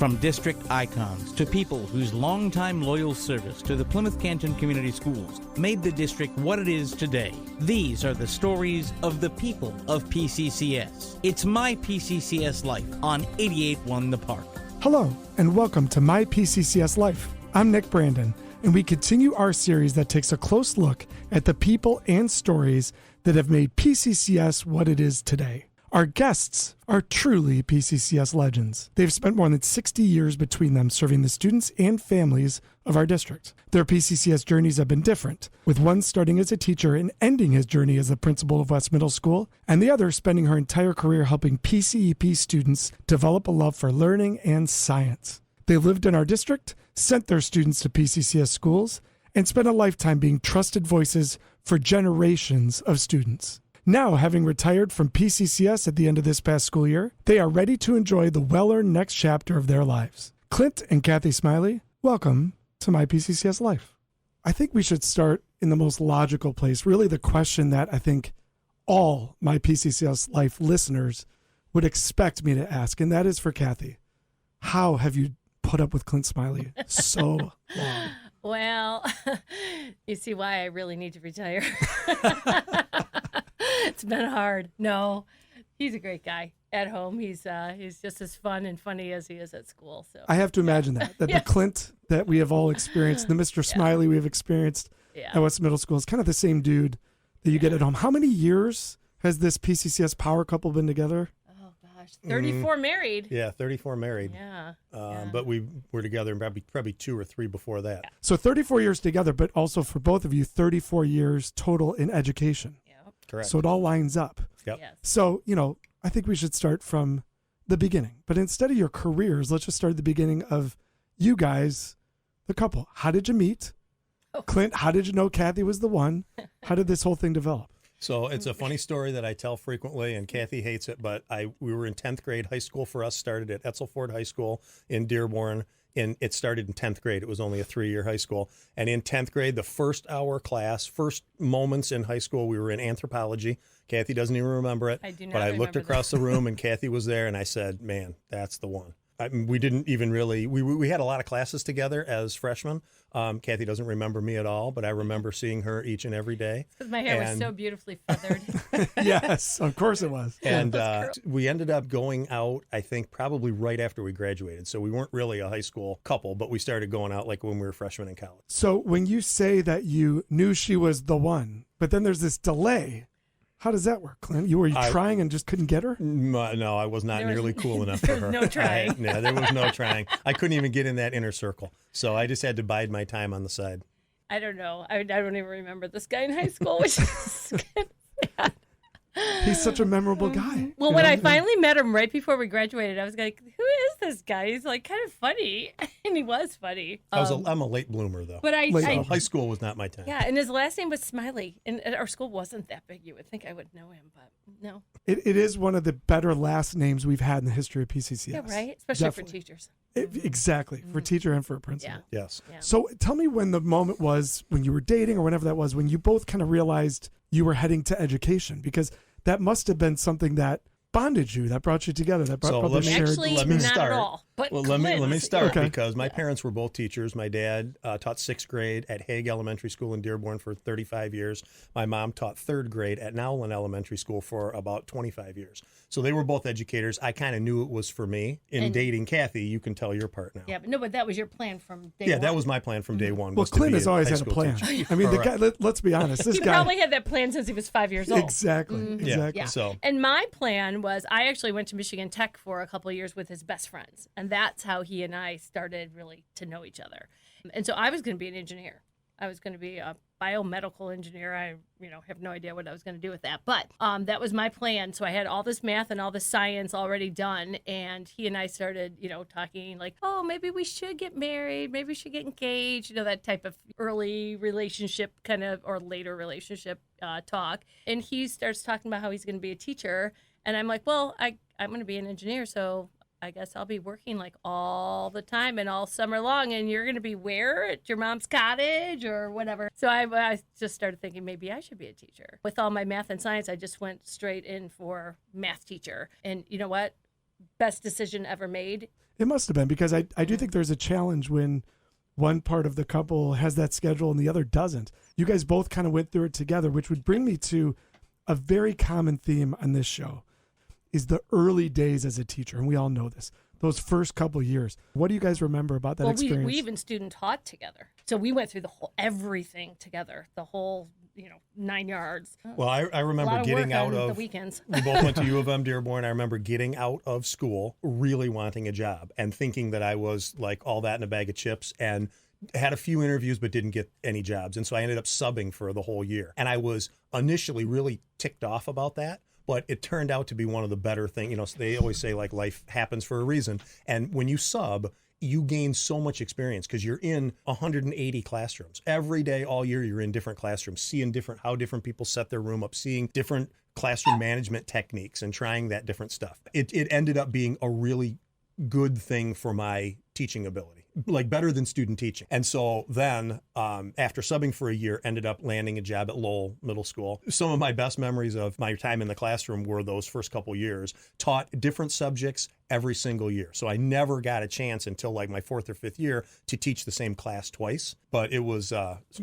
From district icons to people whose longtime loyal service to the Plymouth Canton Community Schools made the district what it is today. These are the stories of the people of PCCS. It's My P-CCS Life on 88.1 The Park. Hello, and welcome to My P-CCS Life. I'm Nick Brandon, and we continue our series that takes a close look at the people and stories that have made PCCS what it is today. Our guests are truly PCCS legends. They've spent more than 60 years between them serving the students and families of our district. Their PCCS journeys have been different, with one starting as a teacher and ending his journey as the principal of West Middle School, and the other spending her entire career helping PCEP students develop a love for learning and science. They lived in our district, sent their students to PCCS schools, and spent a lifetime being trusted voices for generations of students. Now, having retired from PCCS at the end of this past school year, they are ready to enjoy the well-earned next chapter of their lives. Clint and Kathy Smiley, welcome to My PCCS Life. I think we should start in the most logical place, really the question that I think all My PCCS Life listeners would expect me to ask, and that is for Kathy. How have you put up with Clint Smiley so long? Well, you see why I really need to retire. It's been hard. No, he's a great guy at home. He's just as fun and funny as he is at school. So I have to imagine that Yes. the Clint that we have all experienced, the Mr. Smiley we have experienced at West Middle School is kind of the same dude that you get at home. How many years has this PCCS power couple been together? Oh gosh, 34 married. Yeah, 34 married. Yeah. But we were together probably 2 or 3 before that. So 34 years together, but also for both of you, 34 years total in education. Correct. So it all lines up. Yep. Yes. So, I think we should start from the beginning. But instead of your careers, let's just start at the beginning of you guys, the couple. How did you meet? Clint, how did you know Kathy was the one? How did this whole thing develop? So it's a funny story that I tell frequently, and Kathy hates it, but we were in 10th grade. High school for us started at Etzelford High School in Dearborn. And it started in 10th grade. It was only a 3-year high school. And in 10th grade, the first hour class, first moments in high school, we were in anthropology. Kathy doesn't even remember it. I do not But I remember looked across the room, and Kathy was there, and I said, man, that's the one. We didn't even really, we had a lot of classes together as freshmen. Kathy doesn't remember me at all, but I remember seeing her each and every day. Because my hair was so beautifully feathered. Yes, of course it was. And we ended up going out, I think, probably right after we graduated. So we weren't really a high school couple, but we started going out like when we were freshmen in college. So when you say that you knew she was the one, but then there's this delay, how does that work, Clint? Were you trying and just couldn't get her? No, I was not nearly cool enough for her. No trying. There was no trying. I couldn't even get in that inner circle. So I just had to bide my time on the side. I don't know. I don't even remember this guy in high school, which is kind of sad. He's such a memorable guy. Well, when I finally met him right before we graduated, I was like, who is this guy? He's like kind of funny. And he was funny. I'm a late bloomer, though. But So high school was not my time. Yeah, and his last name was Smiley. And our school wasn't that big. You would think I would know him, but no. It is one of the better last names we've had in the history of PCCS. Yeah, right? Especially Definitely. for teachers. Exactly, for teacher and for a principal. Yeah. Yes. Yeah. So tell me when the moment was when you were dating or whenever that was, when you both kind of realized you were heading to education, because that must have been something that bonded you, that brought you together, that brought let me shared Actually, let me not start. at all. But Well, let me start Okay. because my parents were both teachers. My dad taught 6th grade at Hague Elementary School in Dearborn for 35 years. My mom taught 3rd grade at Nowlin Elementary School for about 25 years. So they were both educators. I kind of knew it was for me. In dating Kathy, you can tell your part now. Yeah, but that was your plan from day Yeah, one. that was my plan from day one. Well, was to Clint be has always high had a school plan. teacher. I mean, the guy. Let's be honest. This He guy probably had that plan since he was 5 years old. exactly. Yeah. Yeah. So And my plan was I actually went to Michigan Tech for a couple of years with his best friends. And that's how he and I started really to know each other. And so I was going to be an engineer. I was going to be a biomedical engineer. I, have no idea what I was going to do with that. But that was my plan. So I had all this math and all this science already done. And he and I started, talking like, oh, maybe we should get married. Maybe we should get engaged. That type of early relationship kind of, or later relationship talk. And he starts talking about how he's going to be a teacher. And I'm like, well, I'm going to be an engineer. So I guess I'll be working like all the time and all summer long, and you're going to be where? At your mom's cottage or whatever. So I just started thinking maybe I should be a teacher. With all my math and science, I just went straight in for math teacher. And you know what? best decision ever made. It must have been, because I do think there's a challenge when one part of the couple has that schedule and the other doesn't. You guys both kind of went through it together, which would bring me to a very common theme on this show is the early days as a teacher. And we all know this, those first couple years. What do you guys remember about that experience? We even student taught together. So we went through everything together, the whole 9 yards. Well, I remember getting out of the weekends. We both went to U of M Dearborn. I remember getting out of school, really wanting a job and thinking that I was like all that in a bag of chips, and had a few interviews but didn't get any jobs. And so I ended up subbing for the whole year. And I was initially really ticked off about that. But it turned out to be one of the better things. They always say like life happens for a reason. And when you sub, you gain so much experience because you're in 180 classrooms. Every day, all year, you're in different classrooms, seeing how different people set their room up, seeing different classroom management techniques and trying that different stuff. It ended up being a really good thing for my teaching ability, like better than student teaching. And so then after subbing for a year, ended up landing a job at Lowell Middle School. Some of my best memories of my time in the classroom were those first couple years, taught different subjects every single year. So I never got a chance until like my fourth or fifth year to teach the same class twice. But it was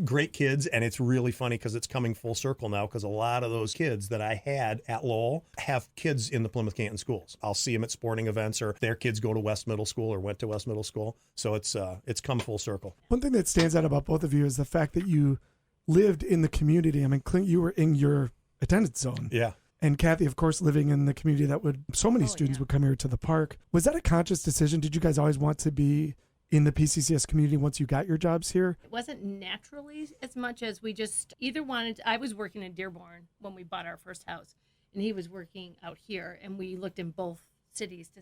great kids, and it's really funny because it's coming full circle now, because a lot of those kids that I had at Lowell have kids in the Plymouth Canton schools. I'll see them at sporting events, or their kids go to West Middle School or went to West Middle School. So it's come full circle. One thing that stands out about both of you is the fact that you lived in the community. I mean, Clint, you were in your attendance zone. Yeah. And Kathy, of course, living in the community that so many students would come here to the park. Was that a conscious decision? Did you guys always want to be in the PCCS community once you got your jobs here? It wasn't naturally as much as we just either wanted. I was working in Dearborn when we bought our first house, and he was working out here, and we looked in both cities to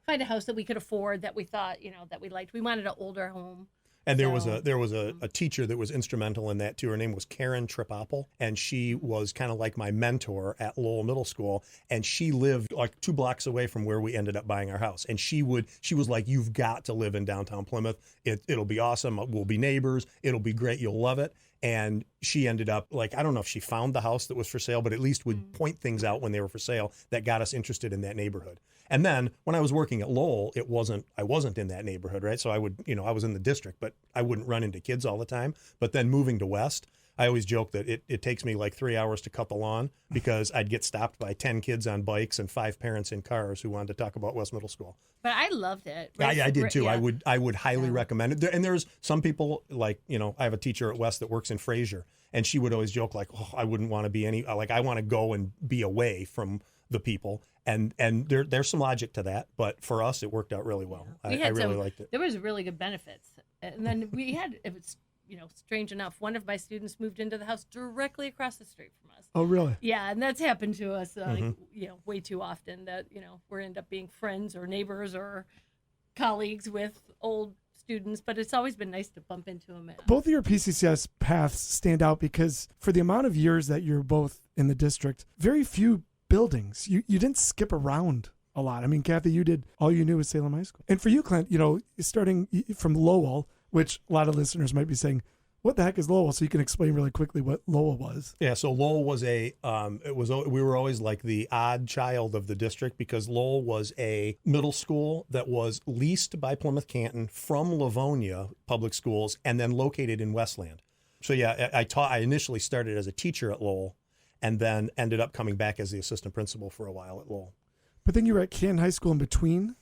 find a house that we could afford, that we thought, that we liked. We wanted an older home. And there was a teacher that was instrumental in that too. Her name was Karen Tripopple, and she was kind of like my mentor at Lowell Middle School. And she lived like 2 blocks away from where we ended up buying our house. And she was like, "You've got to live in downtown Plymouth. It'll be awesome. We'll be neighbors. It'll be great. You'll love it." And she ended up, like, I don't know if she found the house that was for sale, but at least would point things out when they were for sale that got us interested in that neighborhood. And then when I was working at Lowell, I wasn't in that neighborhood, right? So I would, I was in the district, but I wouldn't run into kids all the time. But then moving to West, I always joke that it takes me like 3 hours to cut the lawn, because I'd get stopped by 10 kids on bikes and 5 parents in cars who wanted to talk about West Middle School. But I loved it. I did too. Yeah. I would highly recommend it. And there's some people, like, I have a teacher at West that works in Fraser, and she would always joke like, "Oh, I wouldn't want to be I want to go and be away from the people." And there's some logic to that, but for us, it worked out really well. I really liked it. There was really good benefits. And then it was, strange enough, one of my students moved into the house directly across the street from us. Oh, really? Yeah, and that's happened to us, way too often, that, we end up being friends or neighbors or colleagues with old students, but it's always been nice to bump into them. Both of your PCCS paths stand out because for the amount of years that you're both in the district, very few buildings. You didn't skip around a lot. I mean, Kathy, you did, all you knew was Salem High School. And for you, Clint, starting from Lowell, which a lot of listeners might be saying, what the heck is Lowell? So you can explain really quickly what Lowell was. Yeah, so Lowell was we were always like the odd child of the district, because Lowell was a middle school that was leased by Plymouth Canton from Livonia Public Schools and then located in Westland. So yeah, I initially started as a teacher at Lowell and then ended up coming back as the assistant principal for a while at Lowell. But then you were at Canton High School in between?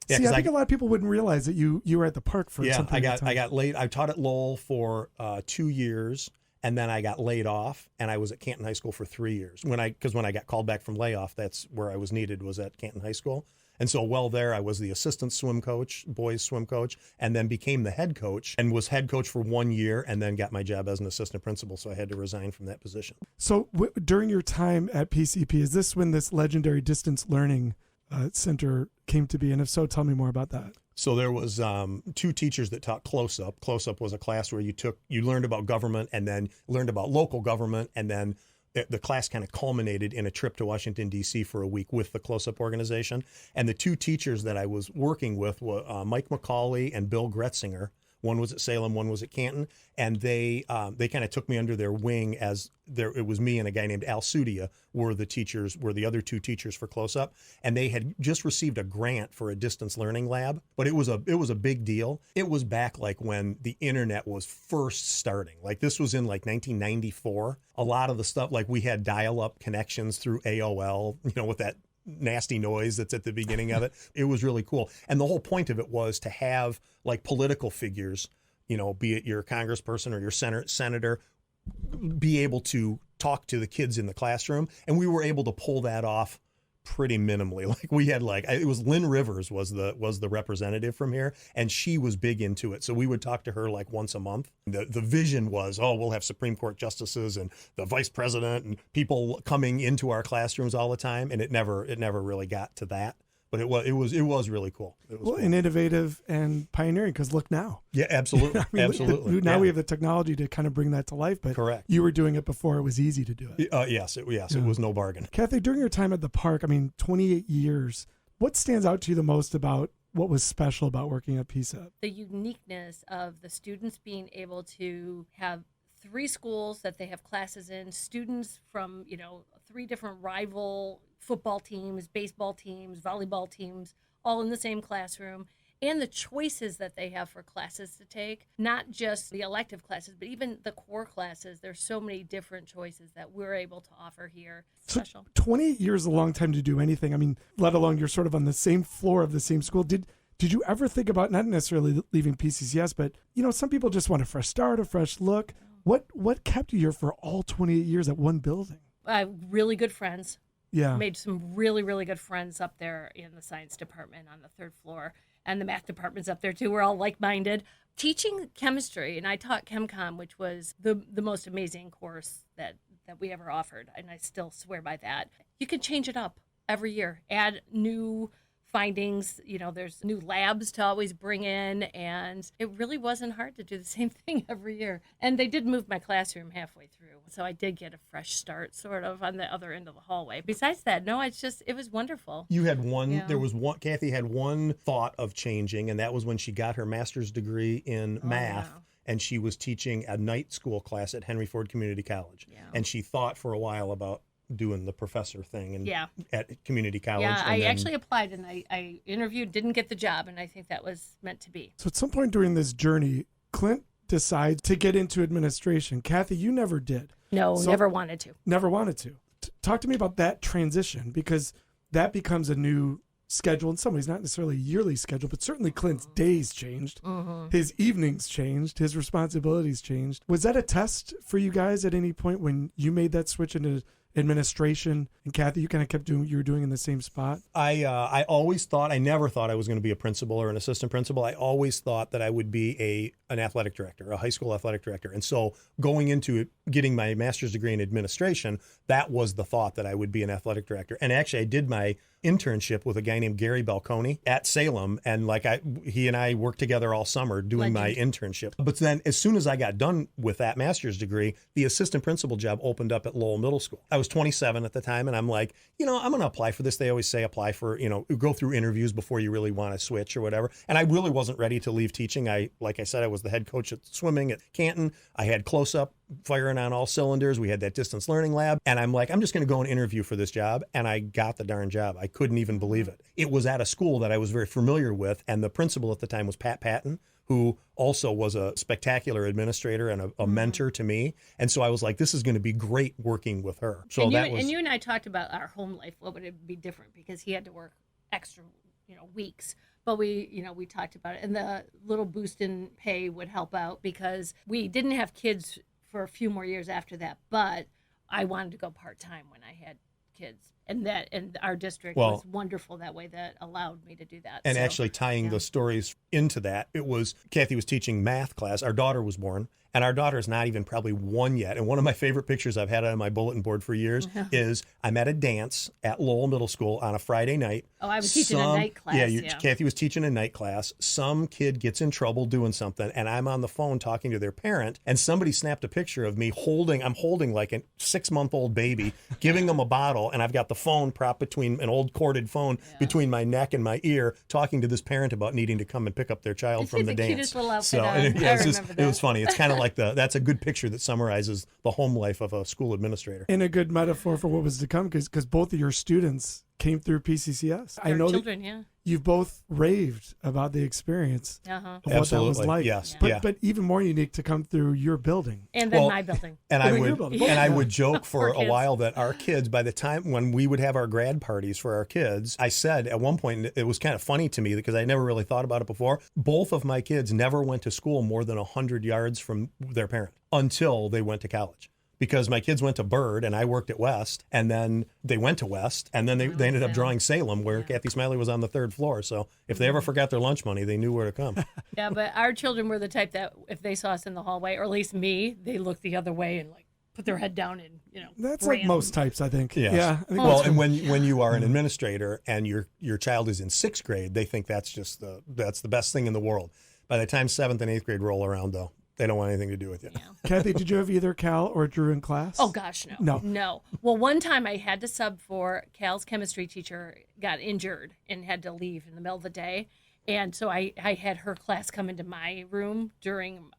Yeah, I think a lot of people wouldn't realize that you were at the park for something. Yeah, I got laid. I taught at Lowell for 2 years, and then I got laid off, and I was at Canton High School for 3 years. Because when I got called back from layoff, that's where I was needed, was at Canton High School. And so while there, I was the assistant swim coach, boys swim coach, and then became the head coach, and was head coach for 1 year, and then got my job as an assistant principal, so I had to resign from that position. So during your time at PCP, is this when this legendary distance learning center came to be? And if so, tell me more about that. So there was 2 teachers that taught Close Up. Close Up was a class where you learned about government, and then learned about local government, and then the class kind of culminated in a trip to Washington, D.C. for a week with the Close Up organization. And the 2 teachers that I was working with were Mike McCauley and Bill Gretzinger One was at Salem, one was at Canton, and they kind of took me under their wing as it was me and a guy named Al Sudia were the other two teachers for Close Up, and they had just received a grant for a distance learning lab, but it was a big deal. It was back like when the internet was first starting. Like this was in like 1994. A lot of the stuff, like we had dial-up connections through AOL, with that nasty noise that's at the beginning of it. It was really cool. And the whole point of it was to have like political figures, be it your congressperson or your senator, be able to talk to the kids in the classroom. And we were able to pull that off pretty minimally. Like we had it was Lynn Rivers was the representative from here, and she was big into it. So we would talk to her like once a month. The vision was, we'll have Supreme Court justices and the vice president and people coming into our classrooms all the time. And it never really got to that. But it was really cool. It was cool. And innovative and pioneering, because look now. Yeah, absolutely. Absolutely. Now we have the technology to kind of bring that to life, but correct. You were doing it before it was easy to do it. Yes, it was no bargain. Kathy, during your time at the park, 28 years, what stands out to you the most about what was special about working at PCCS? The uniqueness of the students being able to have 3 schools that they have classes in, students from, 3 different rival football teams, baseball teams, volleyball teams, all in the same classroom, and the choices that they have for classes to take, not just the elective classes, but even the core classes. There's so many different choices that we're able to offer here. Special. So 28 years is a long time to do anything. Let alone you're sort of on the same floor of the same school. Did you ever think about not necessarily leaving PCCS, but, some people just want a fresh start, a fresh look. What kept you here for all 28 years at one building? Really good friends. Yeah. Made some really, really good friends up there in the science department on the 3rd floor, and the math department's up there too. We're all like-minded. Teaching chemistry, and I taught ChemCom, which was the most amazing course that we ever offered, and I still swear by that. You can change it up every year, add new findings. There's new labs to always bring in, and it really wasn't hard to do the same thing every year. And they did move my classroom halfway through, so I did get a fresh start sort of on the other end of the hallway. Besides that, no, it was wonderful. You had Kathy had one thought of changing, and that was when she got her master's degree in math. Yeah. And she was teaching a night school class at Henry Ford Community College. Yeah. And she thought for a while about doing the professor thing and at community college. Yeah, I actually applied and I interviewed, didn't get the job, and I think that was meant to be. So at some point during this journey, Clint decides to get into administration. Kathy, you never did. No, never wanted to. Never wanted to. Talk to me about that transition, because that becomes a new schedule. In some ways, not necessarily a yearly schedule, but certainly Clint's days changed. Mm-hmm. His evenings changed. His responsibilities changed. Was that a test for you guys at any point when you made that switch into administration? And Kathy, you kind of kept doing what you were doing in the same spot? I never thought I was going to be a principal or an assistant principal. I always thought that I would be an athletic director, a high school athletic director. And so going into it, getting my master's degree in administration, that was the thought that I would be an athletic director. And actually I did my internship with a guy named Gary Balconi at Salem, and he and I worked together all summer doing my internship. But then as soon as I got done with that master's degree, the assistant principal job opened up at Lowell Middle School. I was 27 at the time, and I'm like, I'm going to apply for this. They always say apply for, go through interviews before you really want to switch or whatever. And I really wasn't ready to leave teaching. Like I said, I was the head coach at swimming at Canton. I had Close Up firing on all cylinders. We had that distance learning lab. And I'm like, I'm just going to go and interview for this job. And I got the darn job. I couldn't even believe it. It was at a school that I was very familiar with. And the principal at the time was Pat Patton, who also was a spectacular administrator and a mentor to me. And so I was like, this is going to be great working with her. So and you and I talked about our home life. What would it be different? Because he had to work extra, weeks. But we talked about it. And the little boost in pay would help out because we didn't have kids for a few more years after that, but I wanted to go part-time when I had kids, and our district was wonderful that way, that allowed me to do that. And actually tying the stories into that, Kathy was teaching math class. Our daughter was born, and our daughter is not even probably 1 yet. And one of my favorite pictures I've had on my bulletin board for years is I'm at a dance at Lowell Middle School on a Friday night. Oh, I was teaching a night class. Kathy was teaching a night class. Some kid gets in trouble doing something, and I'm on the phone talking to their parent, and somebody snapped a picture of me I'm holding like a 6-month-old baby, giving them a bottle, and I've got the the phone propped between an old corded phone between my neck and my ear, talking to this parent about needing to come and pick up their child from the dance. Cutest little outfit So on. and I it was remember that. it was funny. It's kind of like that's a good picture that summarizes the home life of a school administrator. And a good metaphor for what was to come, because both of your students came through PCCS. I know children, that yeah. you've both raved about the experience Uh-huh. of what that was Absolutely. like. Yes. But, Yeah. but even more unique to come through your building. And then Well, my building. And Oh, I then would your building. and I Yeah. would joke for Poor a kids. while that our kids, by the time when we would have our grad parties for our kids, I said at one point, it was kind of funny to me because I never really thought about it before. Both of my kids never went to school more than 100 yards from their parent until they went to college. Because my kids went to Byrd and I worked at West, and then they went to West, and then they ended up drawing Salem, where Kathy Smiley was on the 3rd floor. So if they ever forgot their lunch money, they knew where to come. Yeah, but our children were the type that if they saw us in the hallway, or at least me, they looked the other way and like put their head down and, That's like ran. most types, I think. Yes. Yeah. I think Well, that's and when you are an administrator and your child is in 6th grade, they think that's just the best thing in the world. By the time 7th and 8th grade roll around, though, they don't want anything to do with you. Kathy, did you have either Cal or Drew in class? Oh gosh, no. No. No. Well, one time I had to sub for Cal's chemistry teacher got injured and had to leave in the middle of the day. And so I had her class come into my room during,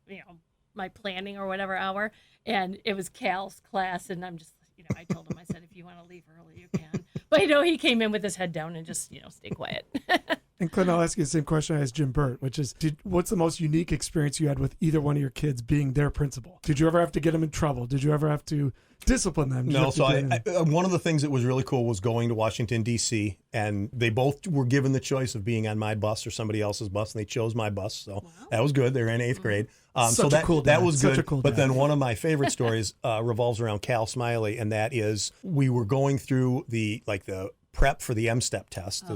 my planning or whatever hour. And it was Cal's class. And I'm just, I told him, I said, if you want to leave early, you can. But, he came in with his head down and just, stay quiet. And Clint, I'll ask you the same question I asked Jim Burt, which is, what's the most unique experience you had with either one of your kids being their principal? Did you ever have to get them in trouble? Did you ever have to discipline them? Did you No, have to so get one of the things that was really cool was going to Washington, D.C., and they both were given the choice of being on my bus or somebody else's bus, and they chose my bus, so that was good. They were in 8th grade. Such a cool that dad. was Such good. a cool but dad. then one of my favorite stories revolves around Cal Smiley, and that is we were going through the prep for the M-STEP test.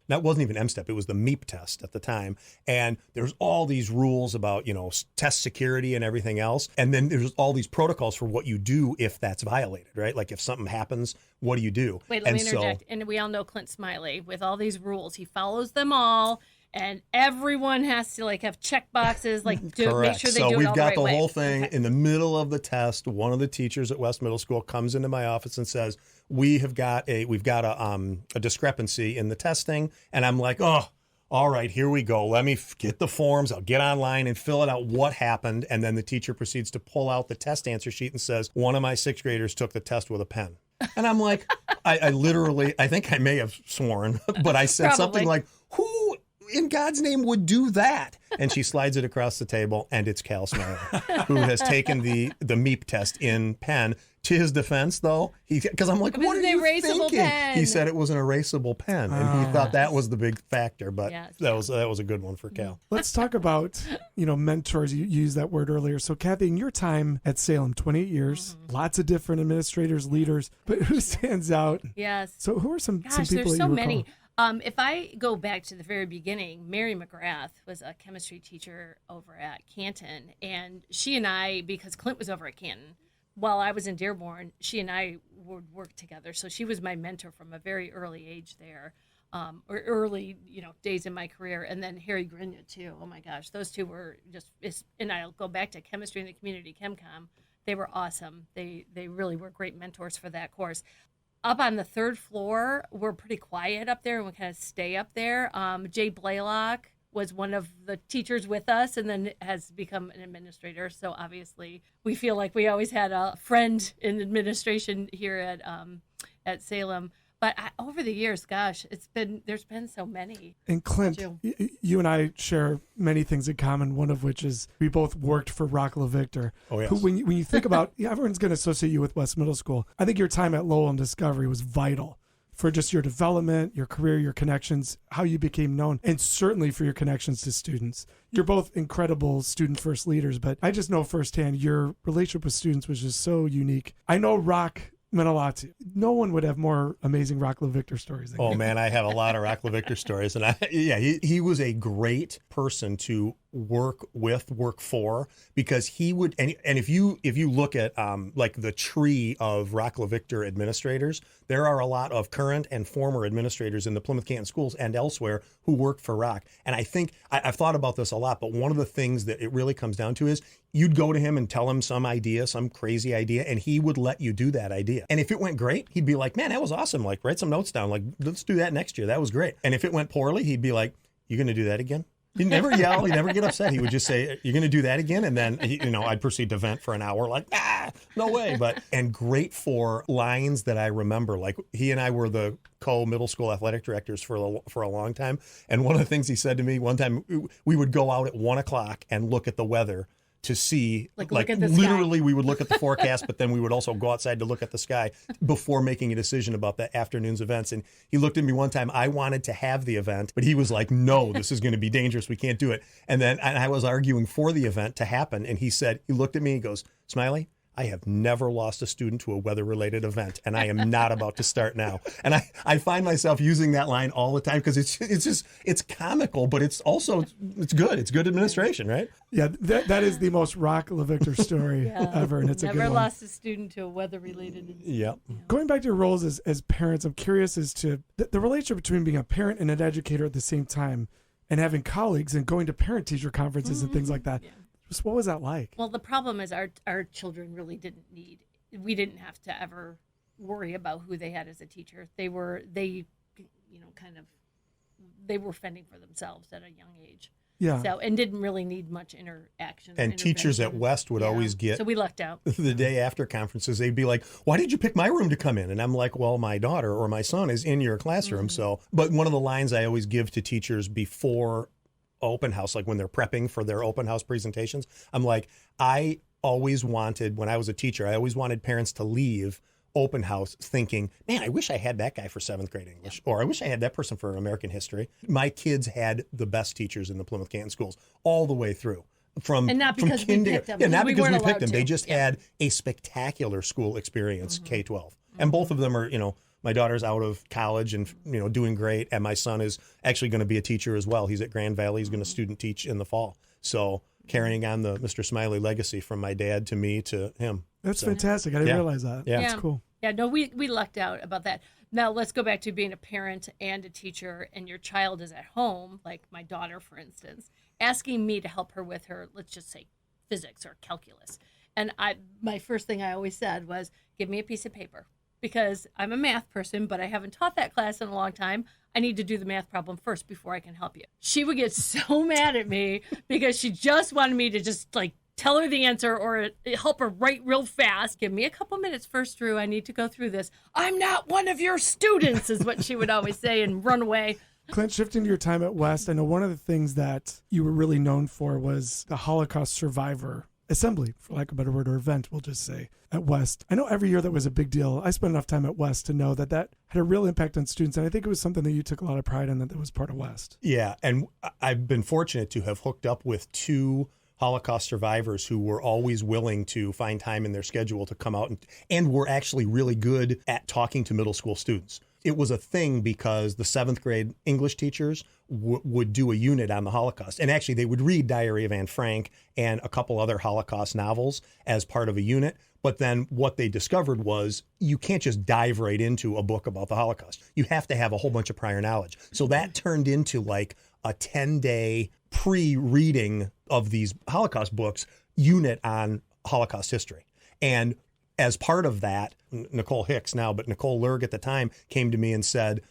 That wasn't even M-STEP, it was the MEP test at the time. And there's all these rules about, test security and everything else. And then there's all these protocols for what you do if that's violated, right? Like if something happens, what do you do? Wait, let me interject. And we all know Clint Smiley with all these rules. He follows them all. And everyone has to have check boxes, make sure they Correct. do So it we've all got the right the way. whole thing Okay. in the middle of the test. One of the teachers at West Middle School comes into my office and says, we've got a discrepancy in the testing. And I'm like, oh, all right, here we go. Let me get the forms. I'll get online and fill it out what happened. And then the teacher proceeds to pull out the test answer sheet and says, one of my 6th graders took the test with a pen. And I'm like, I literally, I think I may have sworn, but I said something Probably. like, who in God's name would do that? And she slides it across the table, and it's Cal Smiley, who has taken the MEP test in pen. To his defense, though, because I'm like, It was what are an you erasable thinking? pen. He said it was an erasable pen, and he thought that was the big factor. But Yes. that was a good one for Cal. Let's talk about, mentors. You used that word earlier. So, Kathy, in your time at Salem, 28 years, lots of different administrators, leaders, but who stands out? Yes. So, who are some Gosh, people there's that so you many. recall? If I go back to the very beginning, Mary McGrath was a chemistry teacher over at Canton, and she and I, because Clint was over at Canton, while I was in Dearborn, she and I would work together. So she was my mentor from a very early age there, or early, days in my career. And then Harry Grinya too. Oh my gosh, those two were just. And I'll go back to chemistry in the community ChemCom. They were awesome. They really were great mentors for that course. Up on the 3rd floor, we're pretty quiet up there, and we kind of stay up there. Jay Blaylock was one of the teachers with us and then has become an administrator. So obviously we feel like we always had a friend in administration here at Salem. But over the years, gosh, there's been so many. And Clint, you and I share many things in common, one of which is we both worked for Rockla Victor. Oh, yes. Who, when you think about, everyone's going to associate you with West Middle School. I think your time at Lowell and Discovery was vital for just your development, your career, your connections, how you became known, and certainly for your connections to students. You're both incredible student-first leaders, but I just know firsthand your relationship with students was just so unique. I know Rock meant a lot to you. No one would have more amazing Rockla Victor stories than Oh you. man, I had a lot of Rockla Victor stories, and he was a great person to work for, because he would, and if you look at like the tree of Rock LaVictor administrators, there are a lot of current and former administrators in the Plymouth Canton schools and elsewhere who worked for Rock. And I think I've thought about this a lot, but one of the things that it really comes down to is you'd go to him and tell him some idea, some crazy idea, and he would let you do that idea. And if it went great, he'd be like, man, that was awesome. Like, write some notes down. Like, let's do that next year. That was great. And if it went poorly, he'd be like, you going to do that again? He'd never yell. He'd never get upset. He would just say, you're going to do that again? And then, I'd proceed to vent for an hour like, no way. And great for lines that I remember. Like, he and I were the co-middle school athletic directors for a long time. And one of the things he said to me one time, we would go out at 1 o'clock and look at the weather to see, like literally we would look at the forecast, but then we would also go outside to look at the sky before making a decision about that afternoon's events. And he looked at me one time, I wanted to have the event, but he was like, no, this is going to be dangerous. We can't do it. And I was arguing for the event to happen. And he looked at me, he goes, Smiley, I have never lost a student to a weather-related event, and I am not about to start now. And I find myself using that line all the time because it's comical, but it's good. It's good administration, right? Yeah, that is the most Rock LaVictor story ever, and it's never a good one. Never lost a student to a weather-related event. Yeah. Going back to your roles as parents, I'm curious as to the relationship between being a parent and an educator at the same time, and having colleagues and going to parent-teacher conferences and things like that. Yeah. Just what was that like? Well, the problem is our children really we didn't have to ever worry about who they had as a teacher. They were fending for themselves at a young age. Yeah. So, and didn't really need much interaction. And teachers at West would always get, so we lucked out. The day after conferences, they'd be like, why did you pick my room to come in? And I'm like, well, my daughter or my son is in your classroom. Mm-hmm. So, but one of the lines I always give to teachers before open house, like when they're prepping for their open house presentations, I'm like, I always wanted, when I was a teacher, I always wanted parents to leave open house thinking, man, I wish I had that guy for 7th grade English, or I wish I had that person for American history. My kids had the best teachers in the Plymouth Canton schools all the way through. And not because we picked them. Yeah, not because we picked them. To. They just had a spectacular school experience, K-12. And both of them are, my daughter's out of college and, doing great. And my son is actually going to be a teacher as well. He's at Grand Valley. He's going to student teach in the fall. So carrying on the Mr. Smiley legacy from my dad to me to him. That's fantastic. I didn't realize that. Yeah. That's cool. Yeah, no, we lucked out about that. Now let's go back to being a parent and a teacher, and your child is at home, like my daughter, for instance, asking me to help her with her, let's just say, physics or calculus. And my first thing I always said was, give me a piece of paper. Because I'm a math person, but I haven't taught that class in a long time. I need to do the math problem first before I can help you. She would get so mad at me because she just wanted me to just tell her the answer or help her write real fast. Give me a couple minutes first, Drew. I need to go through this. I'm not one of your students, is what she would always say, and run away. Clint, shifting to your time at West, I know one of the things that you were really known for was the Holocaust survivor assembly, for lack of a better word, or event, we'll just say, at West. I know every year that was a big deal. I spent enough time at West to know that had a real impact on students, and I think it was something that you took a lot of pride in, that was part of West. Yeah, and I've been fortunate to have hooked up with 2 Holocaust survivors who were always willing to find time in their schedule to come out and were actually really good at talking to middle school students. It was a thing because the 7th grade English teachers would do a unit on the Holocaust. And actually, they would read Diary of Anne Frank and a couple other Holocaust novels as part of a unit. But then what they discovered was you can't just dive right into a book about the Holocaust. You have to have a whole bunch of prior knowledge. So that turned into like a 10-day pre-reading of these Holocaust books unit on Holocaust history. And as part of that, Nicole Hicks now, but Nicole Lurg at the time came to me and said,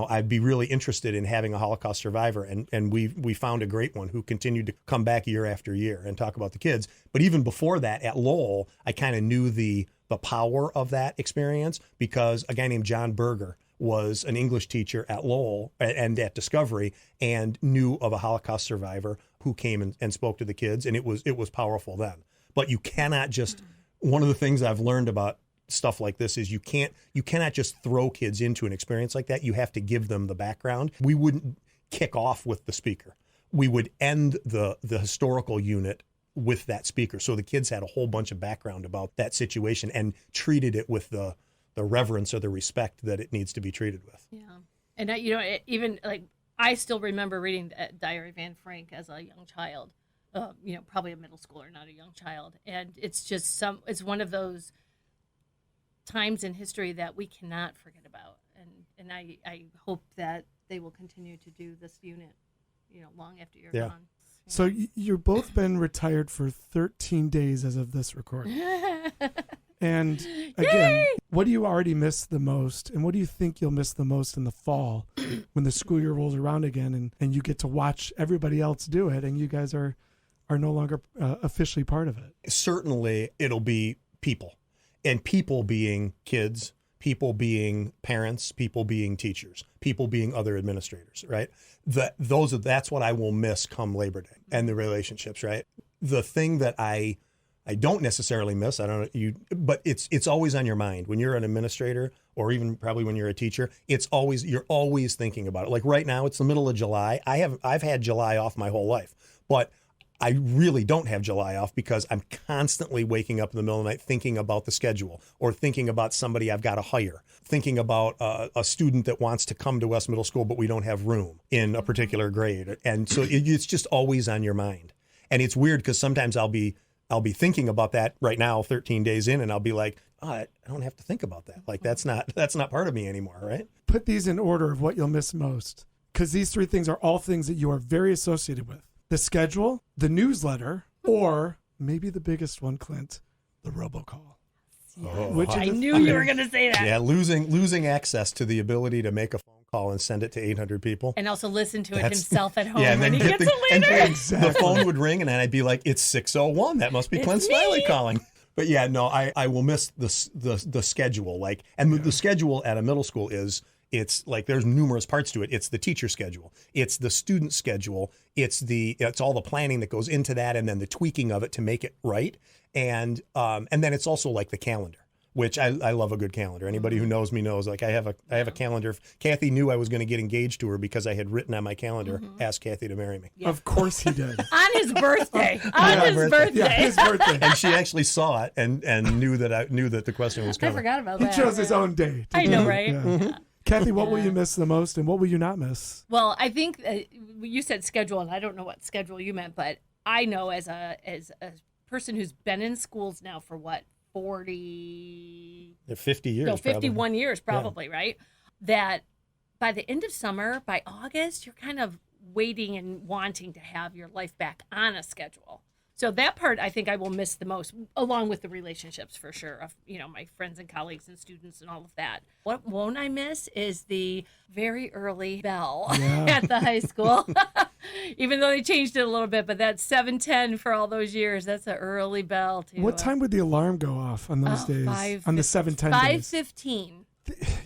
I'd be really interested in having a Holocaust survivor. And we found a great one who continued to come back year after year and talk about the kids. But even before that, at Lowell, I kind of knew the power of that experience because a guy named John Berger was an English teacher at Lowell and at Discovery and knew of a Holocaust survivor who came and spoke to the kids. And it was powerful then. But you cannot just... One of the things I've learned about stuff like this is you cannot just throw kids into an experience like that. You have to give them the background. We wouldn't kick off with the speaker. We would end the historical unit with that speaker. So the kids had a whole bunch of background about that situation and treated it with the reverence or the respect that it needs to be treated with. Yeah. And even I still remember reading Diary of Anne Frank as a young child. probably a middle schooler, not a young child. And it's just it's one of those times in history that we cannot forget about. And I hope that they will continue to do this unit, long after you're gone. So you've both been retired for 13 days as of this recording. And again, Yay! What do you already miss the most? And what do you think you'll miss the most in the fall when the school year rolls around again and you get to watch everybody else do it and you guys are no longer officially part of it? Certainly it'll be people, and people being kids, people being parents, people being teachers, people being other administrators, right? That's what I will miss come Labor Day, and the relationships, right? The thing that I don't necessarily miss, but it's always on your mind when you're an administrator, or even probably when you're a teacher. You're always thinking about it. Like right now, it's the middle of July. I've had July off my whole life, but I really don't have July off because I'm constantly waking up in the middle of the night thinking about the schedule, or thinking about somebody I've got to hire, thinking about a student that wants to come to West Middle School, but we don't have room in a particular grade. And so it's just always on your mind. And it's weird because sometimes I'll be thinking about that right now, 13 days in, and I'll be like, I don't have to think about that. Like that's not part of me anymore, right? Put these in order of what you'll miss most, because these three things are all things that you are very associated with. The schedule, the newsletter, or maybe the biggest one, Clint, the robocall. Oh, I knew you were going to say that. Yeah, losing access to the ability to make a phone call and send it to 800 people. And also listen to it himself at home and when then he gets it later. Exactly. The phone would ring, and then I'd be like, it's 6:01. That must be Clint Smiley calling. But yeah, no, I will miss the schedule. The schedule at a middle school it's like there's numerous parts to it. It's the teacher schedule. It's the student schedule. It's all the planning that goes into that, and then the tweaking of it to make it right. And then it's also like the calendar, which I love a good calendar. Anybody who knows me knows, like I have a calendar. Kathy knew I was going to get engaged to her because I had written on my calendar, ask Kathy to marry me. Yeah. Of course he did. On his birthday. Yeah, his birthday. And she actually saw it and knew that the question was I coming. forgot about He that. chose his own day. I know, right? Yeah. Yeah. Kathy, what will you miss the most, and what will you not miss? Well, I think you said schedule, and I don't know what schedule you meant, but I know as a person who's been in schools now for 40... 50 years. No, 51 probably. years probably, right? That by the end of summer, by August, you're kind of waiting and wanting to have your life back on a schedule. So that part I think I will miss the most, along with the relationships for sure of, my friends and colleagues and students and all of that. What won't I miss is the very early bell at the high school. Even though they changed it a little bit, but that 7:10 for all those years, that's an early bell too. What time would the alarm go off on those days? On the 7:10 days? 5:15.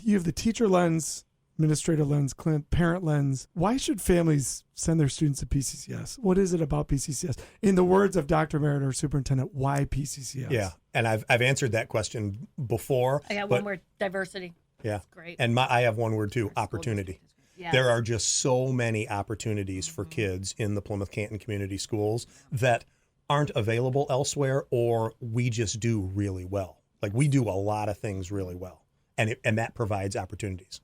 You have the teacher lens, administrator lens, Clint, parent lens. Why should families send their students to PCCS? What is it about PCCS? In the words of Dr. Merritt, our superintendent, why PCCS? Yeah, and I've answered that question before. I got one word: diversity. Yeah, that's great. And I have one word too: opportunity. Yes. There are just so many opportunities for kids in the Plymouth Canton Community Schools that aren't available elsewhere, or we just do really well. Like we do a lot of things really well, and that provides opportunities.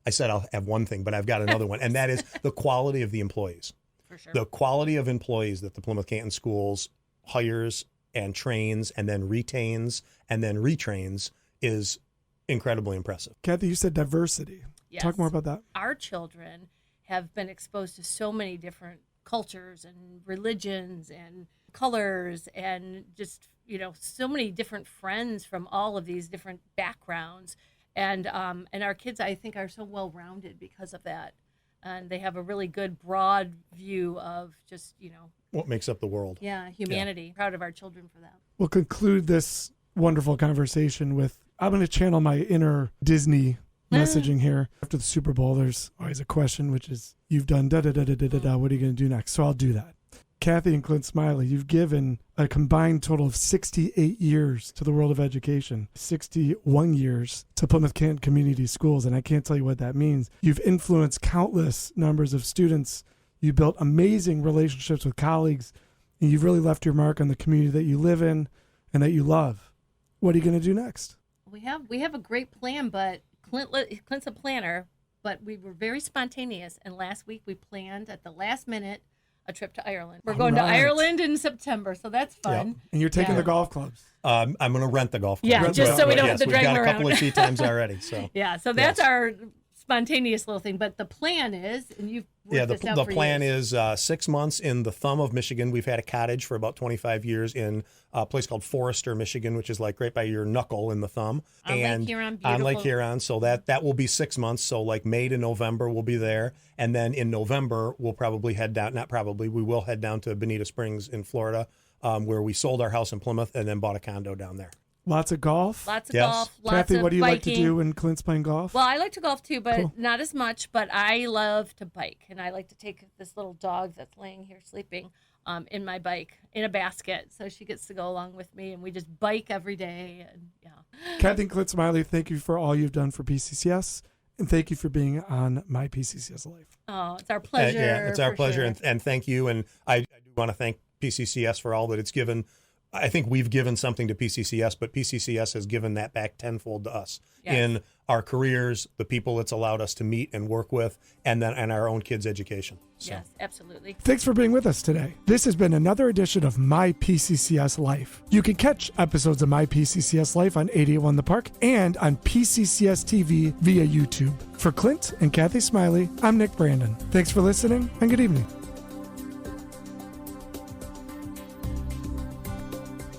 I said I'll have one thing, but I've got another one, and that is the quality of the employees. For sure. The quality of employees that the Plymouth Canton Schools hires and trains and then retains and then retrains is incredibly impressive. Kathy, you said diversity. Yes. Talk more about that. Our children have been exposed to so many different cultures and religions and colors and just, so many different friends from all of these different backgrounds. And our kids, I think, are so well-rounded because of that. And they have a really good, broad view of just, What makes up the world. Yeah, humanity. Yeah. Proud of our children for that. We'll conclude this wonderful conversation with, I'm going to channel my inner Disney messaging here. After the Super Bowl, there's always a question, which is, you've done da-da-da-da-da-da, what are you going to do next? So I'll do that. Kathy and Clint Smiley, you've given a combined total of 68 years to the world of education, 61 years to Plymouth Canton Community Schools, and I can't tell you what that means. You've influenced countless numbers of students. You built amazing relationships with colleagues, and you've really left your mark on the community that you live in and that you love. What are you going to do next? We have a great plan, but Clint's a planner, but we were very spontaneous, and last week we planned at the last minute a trip to Ireland. We're going to Ireland in September, so that's fun. Yep. And you're taking the golf clubs. I'm going to rent the golf club. Yeah, just so we don't have to drag them around. We've got a couple around. of tee times already. So yeah, so that's our spontaneous little thing. But the plan is, and you've worked this out the for plan years. is 6 months in the thumb of Michigan. We've had a cottage for about 25 years in a place called Forester, Michigan, which is like right by your knuckle in the thumb. On and Lake Huron, on Lake beautiful. Huron. So that will be 6 months. So like May to November we'll be there. And then in November we'll probably head down, we will head down to Bonita Springs in Florida, where we sold our house in Plymouth and then bought a condo down there. Lots of golf. Lots of Yes. golf, lots Kathy, of what do you biking. like to do when Clint's playing golf? Well, I like to golf too, but Cool. not as much. But I love to bike, and I like to take this little dog that's laying here sleeping in my bike in a basket, so she gets to go along with me, and we just bike every day. And Kathy and Clint Smiley, thank you for all you've done for PCCS, and thank you for being on My PCCS Life. Oh, it's our pleasure. It's our for pleasure, sure. and thank you. And I do want to thank PCCS for all that it's given. I think we've given something to PCCS, but PCCS has given that back tenfold to us in our careers, the people it's allowed us to meet and work with, and our own kids' education. So. Yes, absolutely. Thanks for being with us today. This has been another edition of My PCCS Life. You can catch episodes of My PCCS Life on 881 The Park and on PCCS TV via YouTube. For Clint and Kathy Smiley, I'm Nick Brandon. Thanks for listening, and good evening.